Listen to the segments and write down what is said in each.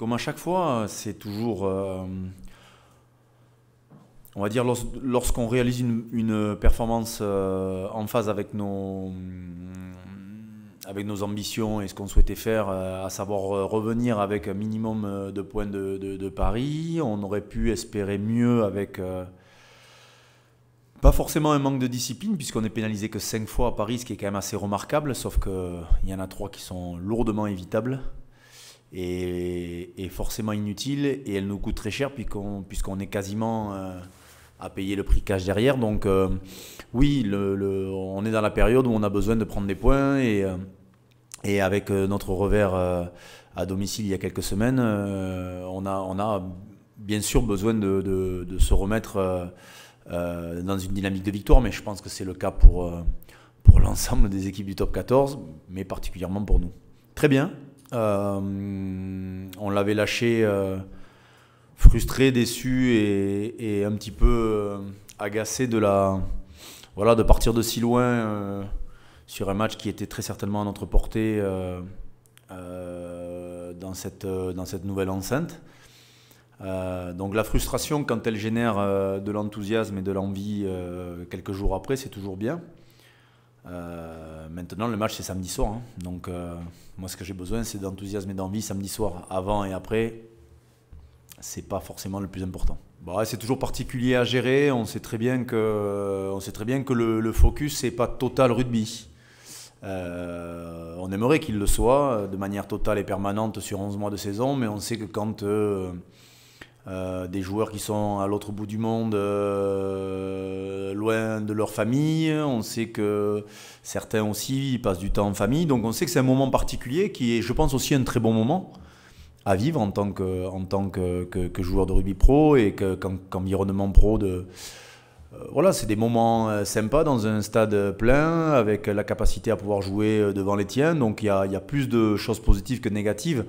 Comme à chaque fois, c'est toujours, on va dire, lorsqu'on réalise une performance en phase avec nos ambitions et ce qu'on souhaitait faire, à savoir revenir avec un minimum de points de Paris. On aurait pu espérer mieux avec pas forcément un manque de discipline, puisqu'on est pénalisé que 5 fois à Paris, ce qui est quand même assez remarquable, sauf qu'il y en a 3 qui sont lourdement évitables et forcément inutiles, et elles nous coûtent très cher puisqu'on est quasiment à payer le prix cash derrière. Donc oui, on est dans la période où on a besoin de prendre des points, et avec notre revers à domicile il y a quelques semaines, on a bien sûr besoin de se remettre dans une dynamique de victoire, mais je pense que c'est le cas pour l'ensemble des équipes du top 14, mais particulièrement pour nous. Très bien, on l'avait lâché frustré, déçu et un petit peu agacé voilà, de partir de si loin sur un match qui était très certainement à notre portée dans cette nouvelle enceinte. Donc la frustration, quand elle génère de l'enthousiasme et de l'envie quelques jours après, c'est toujours bien. Maintenant, le match c'est samedi soir, hein. Donc moi ce que j'ai besoin c'est d'enthousiasme et d'envie samedi soir. Avant et après, c'est pas forcément le plus important. Bon, ouais, c'est toujours particulier à gérer. On sait très bien que le focus c'est pas total rugby. On aimerait qu'il le soit de manière totale et permanente sur 11 mois de saison, mais on sait que quand des joueurs qui sont à l'autre bout du monde, loin de leur famille, on sait que certains aussi passent du temps en famille, donc on sait que c'est un moment particulier qui est, je pense, aussi un très bon moment à vivre en tant que joueur de rugby pro et qu'environnement pro voilà, c'est des moments sympas dans un stade plein avec la capacité à pouvoir jouer devant les tiens, donc il y a plus de choses positives que négatives.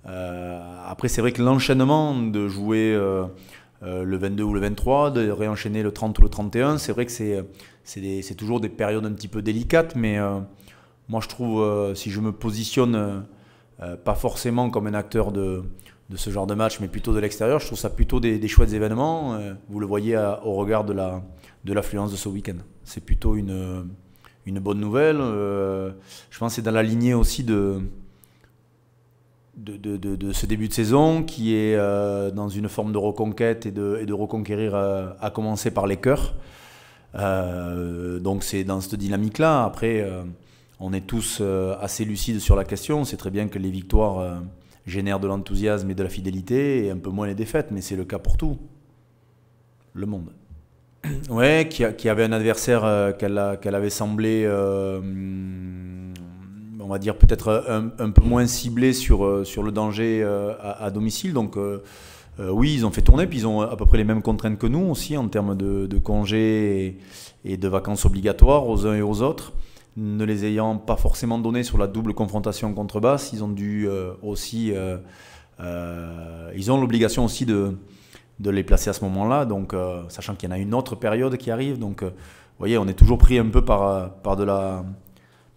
Après, c'est vrai que l'enchaînement de jouer le 22 ou le 23, de réenchaîner le 30 ou le 31, c'est vrai que c'est toujours des périodes un petit peu délicates, mais moi je trouve, si je me positionne pas forcément comme un acteur de ce genre de match, mais plutôt de l'extérieur, je trouve ça plutôt des chouettes événements. Vous le voyez au regard de l'affluence de ce week-end. C'est plutôt une bonne nouvelle. Je pense que c'est dans la lignée aussi de ce début de saison qui est dans une forme de reconquête et de reconquérir, à commencer par les cœurs. Donc c'est dans cette dynamique-là. Après, on est tous assez lucides sur la question. On sait très bien que les victoires génèrent de l'enthousiasme et de la fidélité, et un peu moins les défaites, mais c'est le cas pour tout le monde. Ouais, qui avait un adversaire qu'elle avait semblé, on va dire peut-être un peu moins ciblé sur le danger à domicile. Donc oui, ils ont fait tourner, puis ils ont à peu près les mêmes contraintes que nous aussi en termes de congés et de vacances obligatoires aux uns et aux autres. Ne les ayant pas forcément donnés sur la double confrontation contre Basse, ils ont dû aussi, ils ont l'obligation aussi de les placer à ce moment-là, donc sachant qu'il y en a une autre période qui arrive. Donc vous voyez, on est toujours pris un peu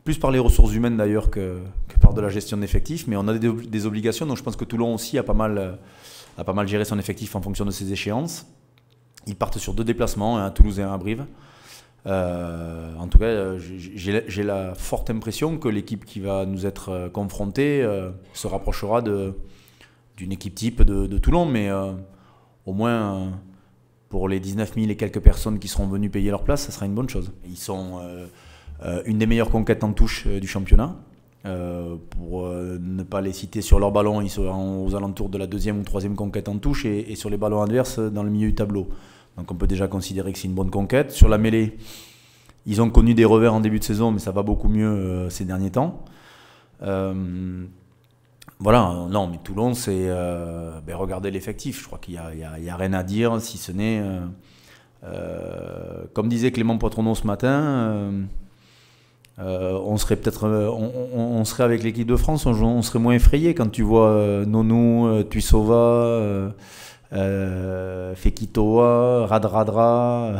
plus par les ressources humaines d'ailleurs que par de la gestion d'effectifs, mais on a des obligations. Donc je pense que Toulon aussi a pas mal géré son effectif en fonction de ses échéances. Ils partent sur 2 déplacements, un à Toulouse et un à Brive. En tout cas, j'ai la forte impression que l'équipe qui va nous être confrontée se rapprochera d'une équipe type de Toulon, mais au moins pour les 19 000 et quelques personnes qui seront venues payer leur place, ça sera une bonne chose. Ils sont une des meilleures conquêtes en touche du championnat. Pour ne pas les citer sur leur ballon, ils seront aux alentours de la 2e ou 3e conquête en touche, et sur les ballons adverses dans le milieu du tableau. Donc on peut déjà considérer que c'est une bonne conquête. Sur la mêlée, ils ont connu des revers en début de saison, mais ça va beaucoup mieux ces derniers temps. Voilà, non, mais Toulon, c'est regardez l'effectif. Je crois qu'il n'y a rien à dire, si ce n'est, comme disait Clément Poitronneau ce matin, on serait peut-être, on serait avec l'équipe de France, on serait moins effrayé quand tu vois Nonou, Tuisova, Fekitoa, Radradra.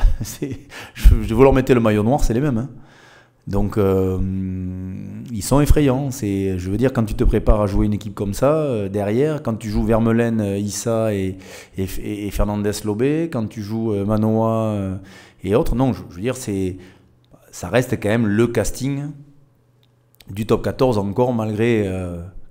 Je vous leur mettez le maillot noir, c'est les mêmes, hein. Donc, ils sont effrayants. Je veux dire, quand tu te prépares à jouer une équipe comme ça, derrière, quand tu joues Vermeulen, Issa et Fernandez Lobé, quand tu joues Manoa et autres, non, je veux dire, ça reste quand même le casting du top 14 encore, malgré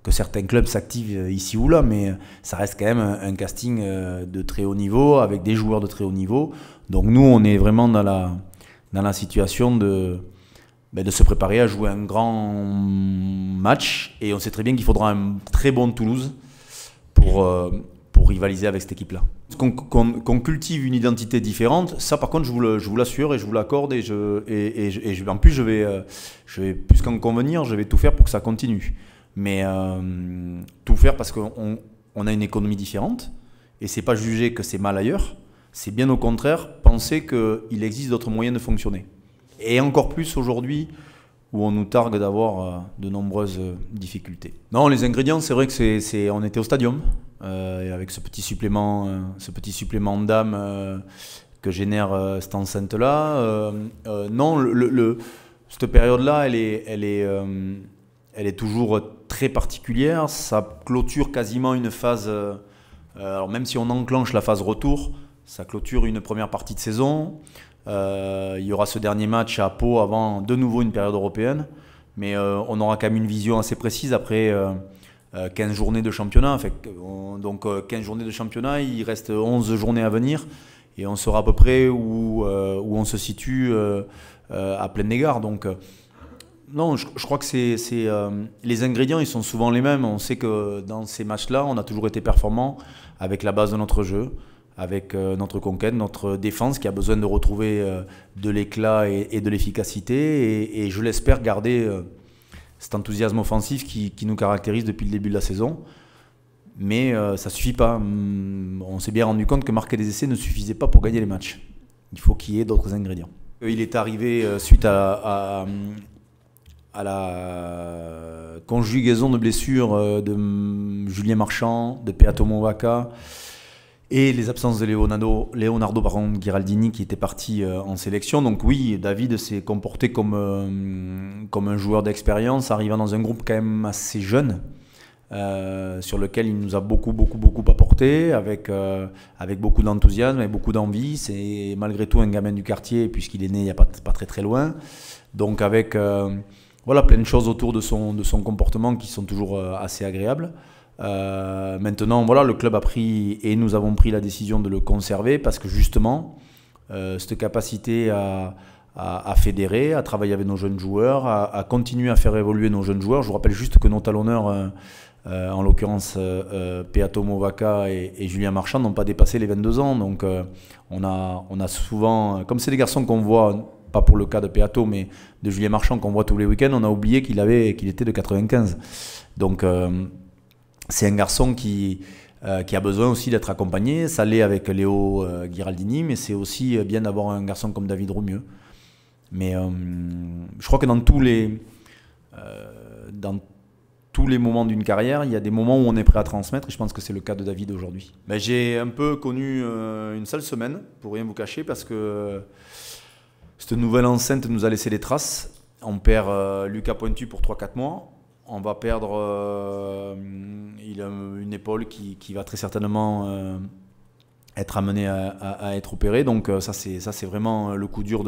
que certains clubs s'activent ici ou là, mais ça reste quand même un casting de très haut niveau, avec des joueurs de très haut niveau. Donc nous, on est vraiment dans la situation de se préparer à jouer un grand match, et on sait très bien qu'il faudra un très bon Toulouse pour rivaliser avec cette équipe-là. Qu'on cultive une identité différente, ça par contre je vous l'assure et je vous l'accorde, en plus je vais plus qu'en convenir, je vais tout faire pour que ça continue. Mais tout faire parce qu'on a une économie différente, et c'est pas juger que c'est mal ailleurs, c'est bien au contraire penser qu'il existe d'autres moyens de fonctionner. Et encore plus aujourd'hui où on nous targue d'avoir de nombreuses difficultés. Non, les ingrédients, c'est vrai que on était au stadium avec ce petit supplément d'âme que génère cette enceinte-là. Non, cette période-là, elle est toujours très particulière. Ça clôture quasiment une phase. Alors même si on enclenche la phase retour, ça clôture une première partie de saison. Il y aura ce dernier match à Pau avant de nouveau une période européenne, mais on aura quand même une vision assez précise après 15 journées de championnat. Donc 15 journées de championnat, il reste 11 journées à venir, et on saura à peu près où on se situe à plein égard. Donc non, je crois que les ingrédients, ils sont souvent les mêmes. On sait que dans ces matchs-là, on a toujours été performant avec la base de notre jeu, avec notre conquête, notre défense qui a besoin de retrouver de l'éclat et de l'efficacité, et je l'espère garder cet enthousiasme offensif qui nous caractérise depuis le début de la saison. Mais ça ne suffit pas. On s'est bien rendu compte que marquer des essais ne suffisait pas pour gagner les matchs. Il faut qu'il y ait d'autres ingrédients. Il est arrivé suite à la conjugaison de blessures de Julien Marchand, de Peato Movaca, et les absences de Leonardo Ghiraldini qui était parti en sélection. Donc oui, David s'est comporté comme un joueur d'expérience, arrivant dans un groupe quand même assez jeune, sur lequel il nous a beaucoup apporté, avec beaucoup d'enthousiasme et beaucoup d'envie. C'est malgré tout un gamin du quartier, puisqu'il est né il n'y a pas très loin. Donc avec plein de choses autour de son comportement qui sont toujours assez agréables. Maintenant, le club a pris, et nous avons pris la décision de le conserver, parce que justement, cette capacité à fédérer, à travailler avec nos jeunes joueurs, à continuer à faire évoluer nos jeunes joueurs. Je vous rappelle juste que nos talonneurs, en l'occurrence Peato Movaca et Julien Marchand, n'ont pas dépassé les 22 ans. Donc on a souvent, comme c'est des garçons qu'on voit, pas pour le cas de Peato, mais de Julien Marchand qu'on voit tous les week-ends, on a oublié qu'il était de 95. Donc c'est un garçon qui a besoin aussi d'être accompagné. Ça l'est avec Léo Ghiraldini, mais c'est aussi bien d'avoir un garçon comme David Roumieux. Mais je crois que dans tous les moments d'une carrière, il y a des moments où on est prêt à transmettre, et je pense que c'est le cas de David aujourd'hui. Mais j'ai un peu connu une sale semaine, pour rien vous cacher, parce que cette nouvelle enceinte nous a laissé des traces. On perd Lucas Pointu pour 3-4 mois. On va perdre il a une épaule qui va très certainement être amenée à être opérée. Donc ça c'est vraiment le coup dur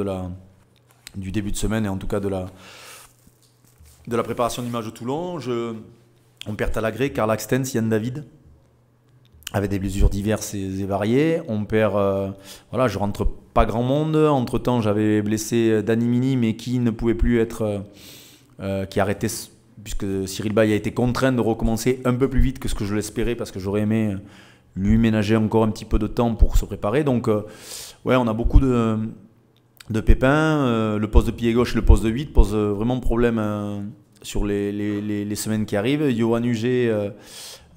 du début de semaine, et en tout cas de la préparation du match de Toulon. On perd Talagré, Karl Axtens, Yann David, avec des blessures diverses et variées. On perd, je rentre pas grand monde. Entre temps, j'avais blessé Dani Mini, mais qui ne pouvait plus être, qui arrêtait, puisque Cyril Bay a été contraint de recommencer un peu plus vite que ce que je l'espérais, parce que j'aurais aimé lui ménager encore un petit peu de temps pour se préparer. Donc on a beaucoup de pépins. Le poste de pied gauche et le poste de 8 posent vraiment problème sur les semaines qui arrivent. Johan Huget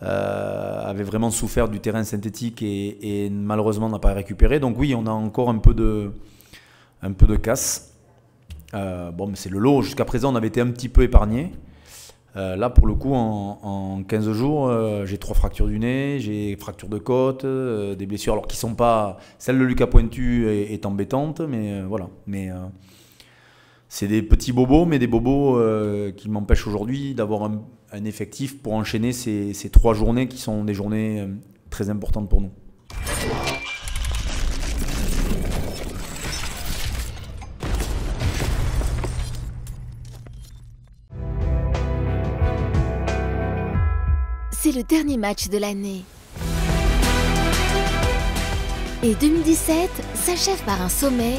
avait vraiment souffert du terrain synthétique et malheureusement n'a pas récupéré. Donc oui, on a encore un peu de casse. Mais c'est le lot. Jusqu'à présent, on avait été un petit peu épargné. Là, pour le coup, en 15 jours, j'ai 3 fractures du nez, j'ai fracture de côte, des blessures, alors qui ne sont pas... Celle de Lucas Pointu est embêtante, mais voilà. Mais c'est des petits bobos, mais des bobos qui m'empêchent aujourd'hui d'avoir un effectif pour enchaîner ces 3 journées qui sont des journées très importantes pour nous. C'est le dernier match de l'année. Et 2017 s'achève par un sommet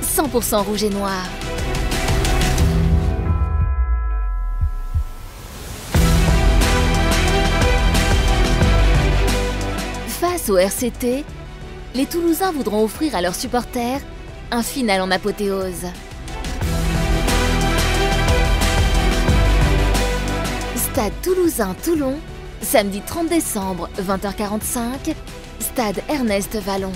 100% rouge et noir. Face au RCT, les Toulousains voudront offrir à leurs supporters un final en apothéose. Stade Toulousain-Toulon, samedi 30 décembre, 20h45, stade Ernest Vallon.